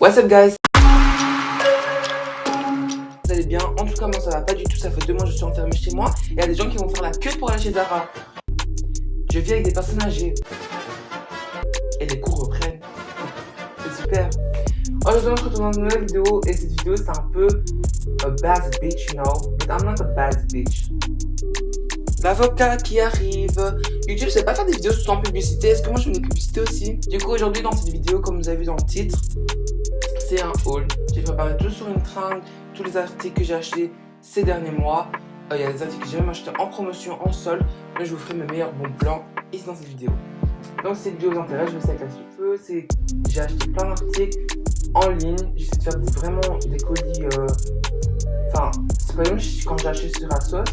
What's up guys? Vous allez bien? En tout cas moi ça va pas du tout, ça fait 2 mois que je suis enfermée chez moi. Et il y a des gens qui vont faire la queue pour aller chez Zara. Je vis avec des personnes âgées. Et les cours reprennent. C'est super. Aujourd'hui on se retrouve dans une nouvelle vidéo. Et cette vidéo c'est un peu a bad bitch, you know. But I'm not a bad bitch. L'avocat qui arrive. YouTube c'est pas faire des vidéos sans publicité. Est-ce que moi je fais des publicités aussi? Du coup aujourd'hui dans cette vidéo, comme vous avez vu dans le titre, c'est un haul. J'ai préparé tout sur une tringle, tous les articles que j'ai achetés ces derniers mois. Il y a des articles que j'ai même achetés en promotion, en solde. Mais je vous ferai mes meilleurs bons plans ici dans cette vidéo. Donc si cette vidéo vous intéresse, je vais essayer avec la suite. J'ai acheté plein d'articles en ligne. J'essaie de faire vraiment des colis. Enfin, c'est pas même quand j'ai acheté sur Asos.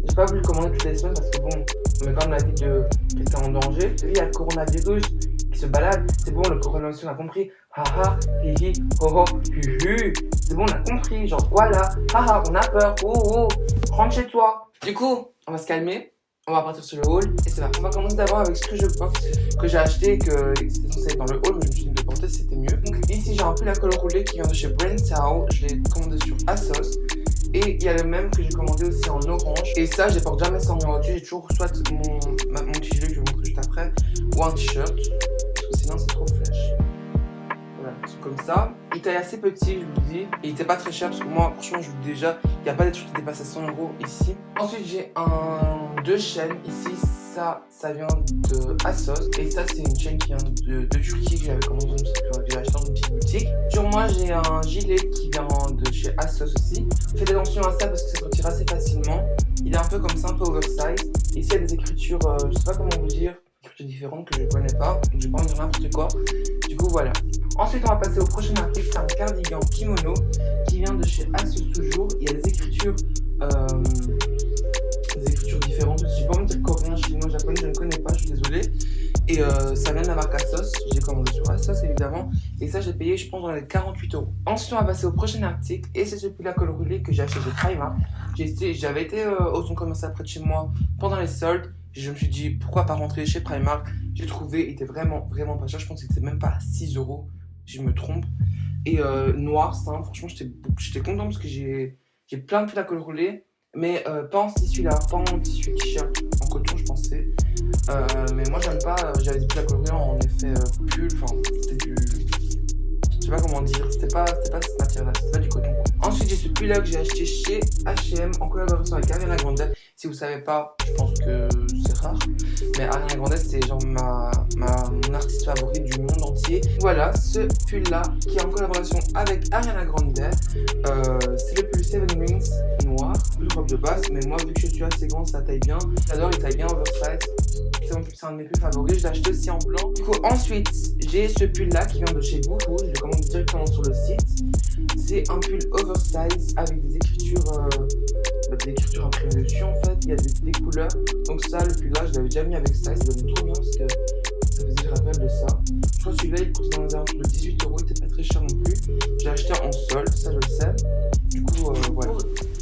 J'ai pas voulu commander toutes les semaines parce que bon, on met quand même la vie de quelqu'un en danger. Il y a le coronavirus qui se balade. C'est bon, le coronavirus on a compris. Haha, hihi, ho ho, hu hu. C'est bon, on a compris. Genre voilà, haha, on a peur. Oh, rentre chez toi. Du coup, on va se calmer. On va partir sur le haul et c'est là. On va commencer d'abord avec ce que je porte, que j'ai acheté, que c'était censé être dans le haul, mais je me suis dit de porter c'était mieux. Donc ici j'ai un peu la colle roulée qui vient de chez Brandtao. Je l'ai commandé sur Asos. Et il y a le même que j'ai commandé aussi en orange. Et ça, je ne porte jamais sans miroir dessus. J'ai toujours soit mon petit gilet que je vais vous montrer juste après, ou un t-shirt. Parce que sinon, c'est trop flash. Voilà, c'est comme ça. Il taille assez petit, je vous dis. Et il n'était pas très cher parce que moi, franchement, je vous dis déjà, il n'y a pas des trucs qui dépassent à 100 € ici. Ensuite, j'ai deux chaînes ici. Ça vient de Asos. Et ça, c'est une chaîne qui vient de Turquie que j'avais commandé j'ai acheté dans une petite boutique. Sur moi, j'ai un gilet qui vient de chez Asos aussi. Faites attention à ça parce que ça se retire assez facilement. Il est un peu comme ça, un peu oversize. Ici, il y a des écritures, je sais pas comment vous dire, écritures différentes que je ne connais pas. Donc, je vais pas en dire n'importe quoi. Du coup, voilà. Ensuite, on va passer au prochain article. C'est un cardigan kimono qui vient de chez Asos toujours. Il y a des écritures différentes. Je vais pas me dire coréen, chinois, japonais, je ne connais pas, je suis désolée. Et ça vient de la marque Asos. J'ai commandé sur Asos évidemment. Et ça, j'ai payé, je pense, dans les 48 €. Ensuite, on va passer au prochain article. Et c'est celui-là col roulé que j'ai acheté chez Primark. J'avais été au centre commercial près de chez moi pendant les soldes. Je me suis dit, pourquoi pas rentrer chez Primark? J'ai trouvé, il était vraiment pas cher. Je pense qu'il était même pas à 6 €, si je me trompe. Et noir, simple. Franchement, j'étais content parce que j'ai plein de pulls à col roulé. Mais pas en tissu là, pas en tissu t-shirt, en coton je pensais. Mais moi j'aime pas, j'avais des pulls à colorer en effet pull, enfin c'était du... Je sais pas comment dire, c'était pas cette matière là, c'était pas du coton. Ensuite j'ai ce pull là que j'ai acheté chez H&M en collaboration avec Ariana Grande. Si vous savez pas, je pense que c'est rare. Mais Ariana Grande c'est genre mon artiste favori du monde entier. Voilà ce pull là qui est en collaboration avec Ariana Grande. C'est le pull 7 Rings noir, plus robe de base. Mais moi vu que je suis assez grand ça taille bien. J'adore, il taille bien oversize. C'est un de mes plus favoris, je l'ai acheté aussi en blanc. Du coup ensuite j'ai ce pull là qui vient de chez Boohoo. Je le commande directement sur le site. C'est un pull oversize avec des écritures imprimées dessus en fait. Il y a des couleurs. Donc ça, le pull là, je l'avais déjà mis avec ça. Ça donnait trop bien parce que ça faisait le rappel de ça. Je crois que celui-là, il coûtait dans les alentours de 18 €. Il était pas très cher non plus. J'ai acheté en solde, ça je le sais. Du coup, voilà.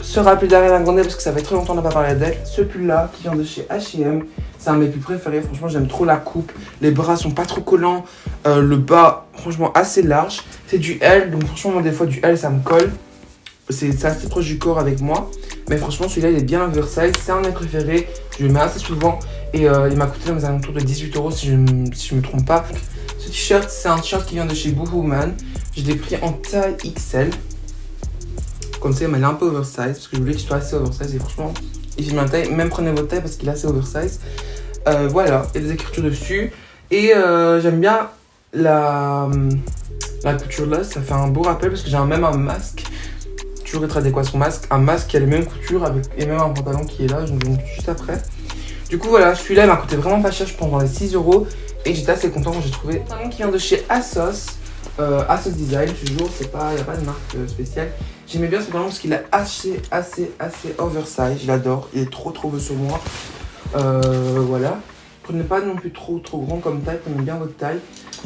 Ce rappel d'Ariana Grande parce que ça fait très longtemps qu'on n'a pas parlé d'elle. Ce pull là qui vient de chez H&M. C'est un de mes plus préférés. Franchement, j'aime trop la coupe. Les bras sont pas trop collants. Le bas, franchement, assez large. C'est du L. Donc, franchement, moi, des fois, du L, ça me colle. C'est assez proche du corps avec moi. Mais franchement, celui-là, il est bien oversize. C'est un de mes préférés. Je le mets assez souvent. Et il m'a coûté dans les alentours de 18 € si je me trompe pas. Ce t-shirt, c'est un t-shirt qui vient de chez Boohoo Man. Je l'ai pris en taille XL. Comme ça, il m'a l'air un peu oversize. Parce que je voulais qu'il soit assez oversize. Et franchement, il fait ma taille. Même prenez votre taille parce qu'il est assez oversize. Voilà, il y a des écritures dessus. Et j'aime bien la couture là. Ça fait un beau rappel parce que j'ai même un masque. Toujours être adéquat à son masque. Un masque qui a les mêmes coutures et même un pantalon qui est là. Je vous le montre juste après. Du coup, voilà, celui-là il m'a coûté vraiment pas cher. Je pense dans les 6 €. Et j'étais assez content quand j'ai trouvé un pantalon qui vient de chez Asos. Asos Design, toujours. Il n'y a pas de marque spéciale. J'aimais bien ce pantalon parce qu'il est assez oversize. Je l'adore. Il est trop beau sur moi. Voilà. Prenez pas non plus trop grand comme taille, prenez bien votre taille.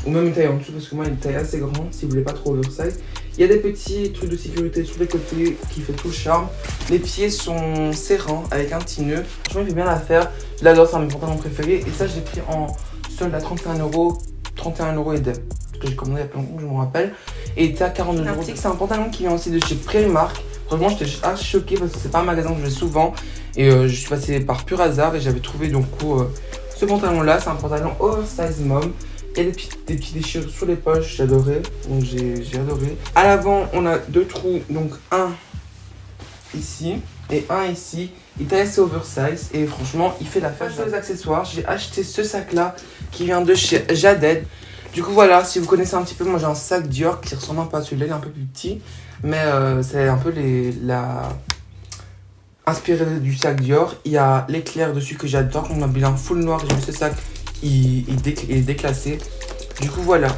Ou même une taille en dessous parce que moi il y a une taille assez grande si vous voulez pas trop oversize. Il y a des petits trucs de sécurité sur les côtés qui fait tout le charme. Les pieds sont serrants avec un petit nœud. Franchement il fait bien l'affaire. Je l'adore, c'est un de mes pantalons préférés. Et ça je l'ai pris en solde à 31 €. 31 € et des. que j'ai commandé il y a pas longtemps, je me rappelle. Et il était à 42 €. C'est un pantalon qui vient aussi de chez Primark. Franchement, j'étais archi choquée parce que c'est pas un magasin que je vais souvent. Et je suis passée par pur hasard et j'avais trouvé donc ce pantalon là. C'est un pantalon oversize mom. Il y a des petits déchirures sur les poches, j'adorais. Donc j'ai adoré. À l'avant, on a deux trous, donc un ici et un ici. Il est assez oversize et franchement, il fait l'affaire. Sur les accessoires, j'ai acheté ce sac là qui vient de chez Jaded. Du coup voilà, si vous connaissez un petit peu, moi j'ai un sac Dior qui ressemble un peu à celui-là, il est un peu plus petit. Mais c'est un peu inspiré du sac Dior. Il y a l'éclair dessus que j'adore. On a mis un full noir, j'ai vu ce sac, il est déclassé. Du coup voilà.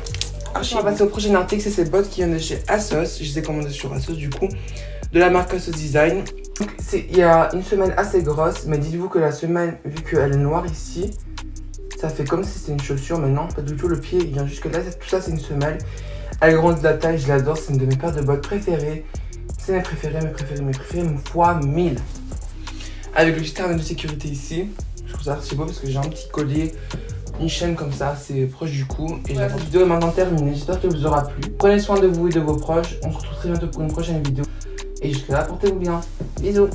On va passer au prochain article, c'est ces bottes qui viennent de chez ASOS. Je les ai commandées sur ASOS du coup, de la marque ASOS Design. Il y a une semelle assez grosse, mais dites-vous que la semelle, vu qu'elle est noire ici, ça fait comme si c'était une chaussure, mais non, pas du tout. Le pied il vient jusque là, tout ça c'est une semelle. Elle grandit de la taille, je l'adore, c'est une de mes paires de bottes préférées. C'est mes préférées fois 1000. Avec le petit harnais de sécurité ici. Je trouve ça archi beau parce que j'ai un petit collier, une chaîne comme ça, c'est proche du cou. Et la vidéo est maintenant terminée, j'espère qu'elle vous aura plu. Prenez soin de vous et de vos proches. On se retrouve très bientôt pour une prochaine vidéo. Et jusque là, portez-vous bien. Bisous.